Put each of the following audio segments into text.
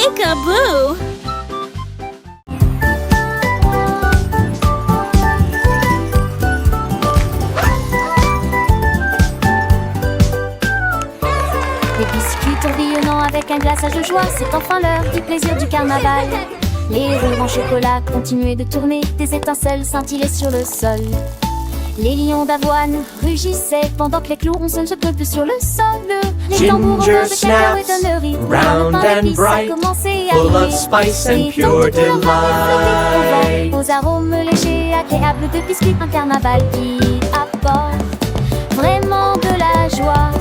Peekaboo! Des biscuits tourbillonnant avec un glaçage de joie, c'est enfin l'heure du plaisir du carnaval. Les roues en chocolat continuaient de tourner, des étincelles scintillaient sur le sol. Les lions d'avoine rugissaient pendant que les clowns se jetaient plus sur le sol. Les tambours en beurre de cacao et donneries, round and bright, full of spice and pure delight. Aux arômes légers, agréables de biscuits, un carnaval qui apporte vraiment de la joie.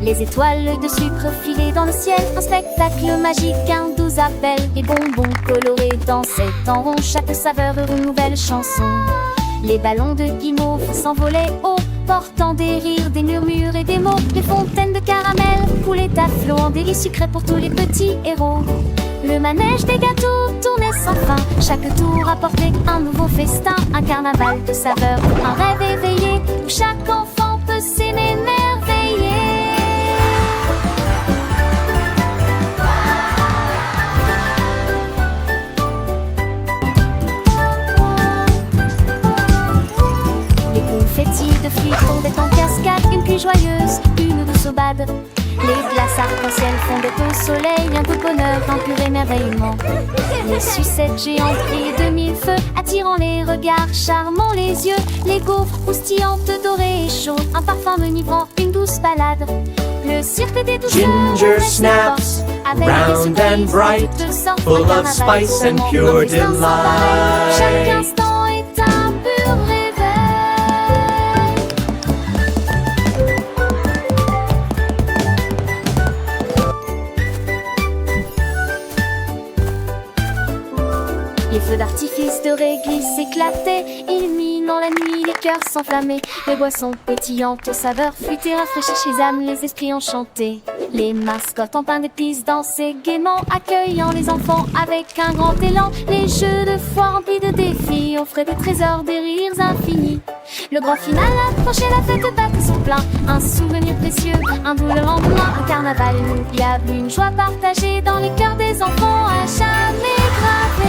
Les étoiles de sucre filées dans le ciel, un spectacle magique, un doux appel. Les bonbons colorés dansaient en rond, chaque saveur une nouvelle chanson. Les ballons de guimauve s'envolaient haut, portant des rires, des murmures et des mots. Les fontaines de caramel coulaient à flot en délices sucrées pour tous les petits héros. Le manège des gâteaux tournait sans fin, chaque tour apportait un nouveau festin. Un carnaval de saveurs, un rêve éveillé, où chaque enfant peut s'émerveiller. De fruits fondaient en cascade, une pluie joyeuse, une douce aubade. Les glaces arc-en-ciel fondaient au soleil, un peu de bonheur, un pur émerveillement. Les sucettes géantes brillaient de mille feux, attirant les regards, charmant les yeux. Les gaufres croustillantes, dorées et chaudes, un parfum enivrant, une douce balade. Le cirque des douceurs, Ginger snaps, round and bright, full of spice and pure delight. Chaque instant est un pur réveil. Les feux d'artifice de réglisse s'éclataient, illuminant la nuit, les cœurs s'enflammaient. Les boissons pétillantes aux saveurs fruitées rafraîchissent les âmes, les esprits enchantés. Les mascottes en pain d'épices dansaient gaiement, accueillant les enfants avec un grand élan. Les jeux de foire remplis de défis offraient des trésors, des rires infinis. Le grand final approchait, la fête battait son plein. Un souvenir précieux, un doux le lendemain. Un carnaval inoubliable, une joie partagée dans les cœurs des enfants à jamais gravée.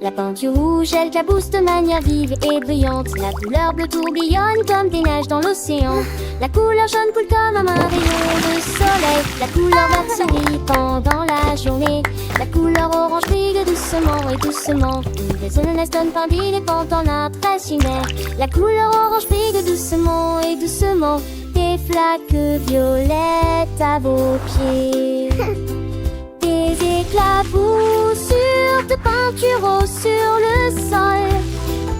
La peinture rouge, elle éclabousse de manière vive et brillante. La couleur bleue tourbillonne comme des neiges dans l'océan. La couleur jaune coule comme un rayon de soleil. La couleur verte sourit pendant la journée. La couleur orange brille doucement et doucement. Les zones donne pain d'île pendant l'impressionnaire. La couleur orange brille doucement et doucement. Des flaques violettes à vos pieds. Des éclaboussures de peinture rose sur le sol.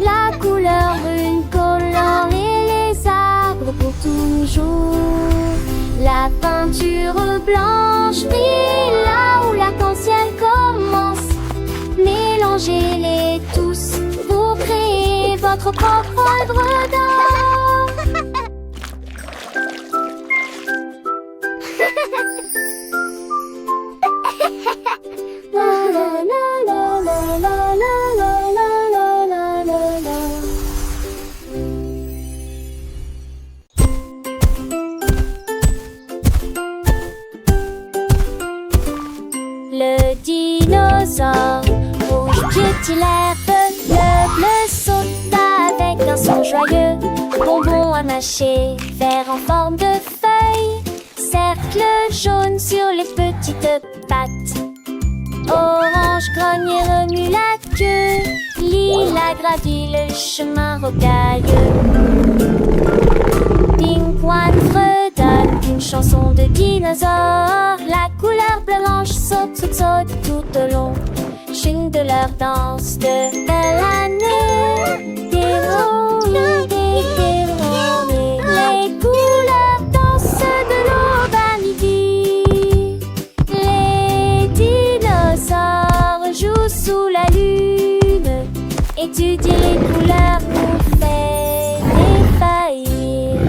La couleur brune colore les arbres pour toujours. La peinture blanche brille là où l'arc-en-ciel commence. Mélangez-les tous pour créer votre propre œuvre d'art. Le dinosaure rouge titulaire, le bleu saute avec un son joyeux. Bonbon à mâcher, vert en forme de feuille. Cercle jaune sur les petites pattes. Orange grogne et remue la queue. Lila gravit le chemin rocailleux. Pingouin fredonne une chanson de dinosaure. La couleur blanche saute, saute, saute tout au long. Chine de leur danse de l'année. Des héros, des héros. Étudier les couleurs nous fait défaillir.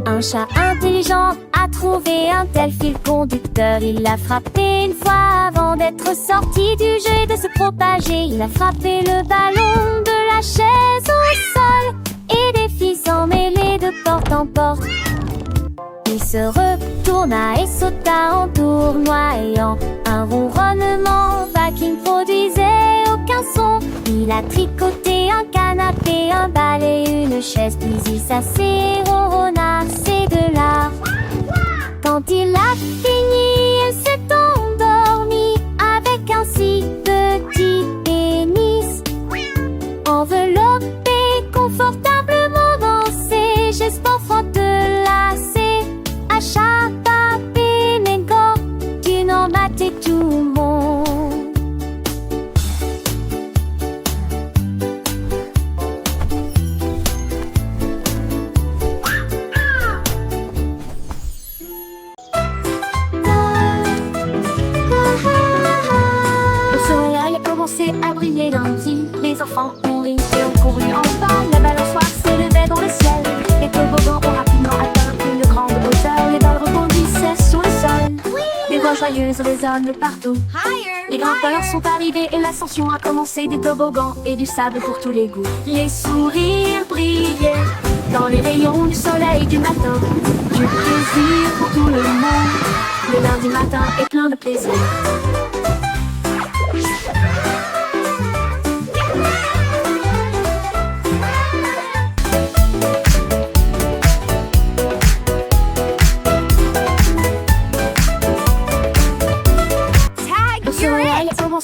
Un chat intelligent a trouvé un tel fil conducteur. Il l'a frappé une fois avant d'être sorti du jeu et de se propager. Il a frappé le ballon de la chaise au sol et des filles s'en mêlaient de porte en porte. Il se retourna et sauta en tournoyant. Un ronronnement vague qui ne produisait aucun son. Il a tricoté un canapé, un balai, une chaise, puis il s'assait, ronronna, c'est de l'art. Quand il a fini, elle s'est endormie avec un si petit pénis. Enveloppé confortablement dans ses gestes entrelacés. Achata Pénégo, tu n'en battais tout le monde. A briller dans le ville, les enfants ont ri et ont couru en bas. La balançoire s'élevait dans le ciel. Les toboggans ont rapidement atteint une grande hauteur. Les balles rebondissaient sur le sol. Des voix joyeuses résonnent partout. Les grimpeurs sont arrivés et l'ascension a commencé. Des toboggans et du sable pour tous les goûts. Les sourires brillaient dans les rayons du soleil du matin. Du plaisir pour tout le monde. Le lundi matin est plein de plaisir.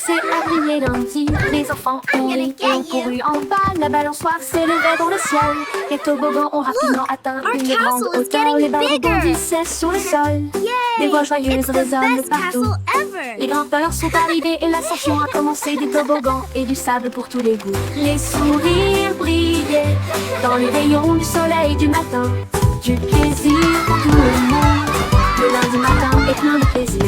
A briller dans le ville, les enfants ont ri et ont couru en bas. La balançoire s'élevait dans le ciel. Les toboggans ont rapidement atteint une grande hauteur. Les balles rebondissaient sur le sol. Des voix joyeuses résonnent partout. Les grimpeurs sont arrivés et l'ascension a commencé. Des toboggans et du sable pour tous les goûts. Les sourires brillaient dans les rayons du soleil du matin. Du plaisir pour tout le monde. Le lundi matin est plein de plaisir.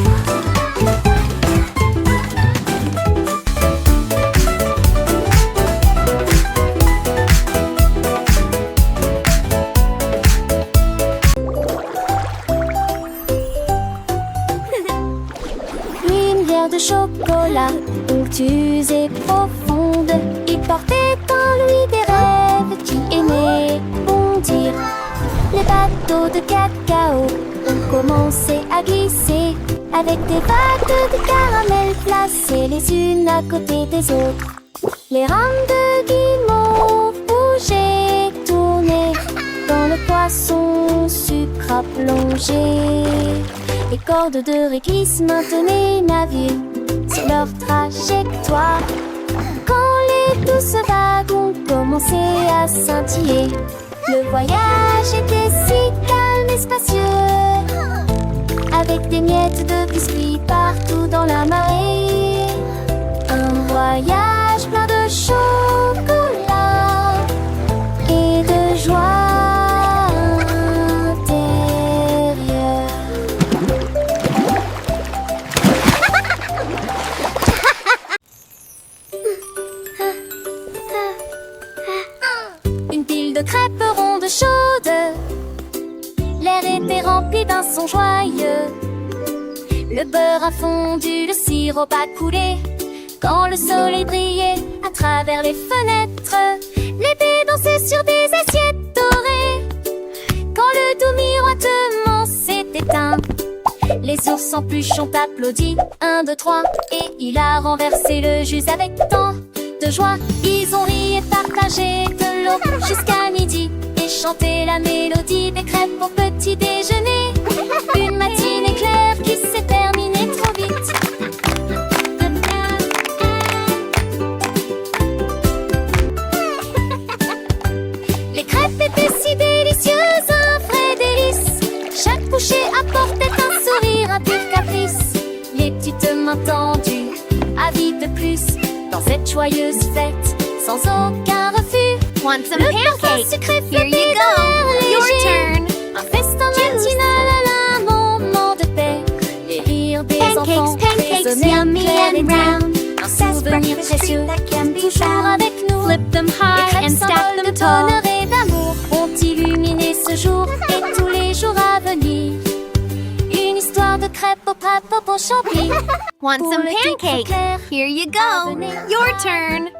De chocolat, onctueuse et profonde. Il portait en lui des rêves qui aimaient bondir. Les bateaux de cacao ont commencé à glisser avec des vagues de caramel placées les unes à côté des autres. Les rames de guimauve bougeaient, tournaient dans le poisson sucre à plonger. Les cordes de réglisse maintenaient navire sur leur trajectoire. Quand les douces vagues ont commencé à scintiller, le voyage était si calme et spacieux, avec des miettes de biscuits partout dans la marée. Un voyage plein de chocolat et de joie. Crêpes rondes chaudes, l'air était rempli d'un son joyeux. Le beurre a fondu, le sirop a coulé. Quand le soleil brillait à travers les fenêtres, les baies dansaient sur des assiettes dorées. Quand le doux miroitement s'est éteint, les ours en pluche ont applaudi. 1, 2, 3, et il a renversé le jus avec tant de joie. Ils ont ri et partagé de l'eau jusqu'à midi et chanté la mélodie des crêpes pour petit déjeuner. Une matinée claire qui s'est terminée trop vite. Les crêpes étaient si délicieuses, un vrai délice. Chaque bouchée apportait un sourire, un pur caprice. Les petites de plus dans cette joyeuse fête, sans aucun refus. Want some Le parfum pancakes? sucré Here you flottait go. de l'air Your léger. turn. Un festin matinal, un moment de paix. Les rires des enfants Pancakes, résonnaient yummy clairs et and round. Un souvenir précieux, toujours avec nous. Flip them Les high crêpes and stack symboles de them tall. bonheur et d'amour ont illuminé ce jour et tous les jours à venir. Une histoire de crêpes au pâte au champi. Want Pour some le titre pancakes? clair, Here you go. Venez. Your turn.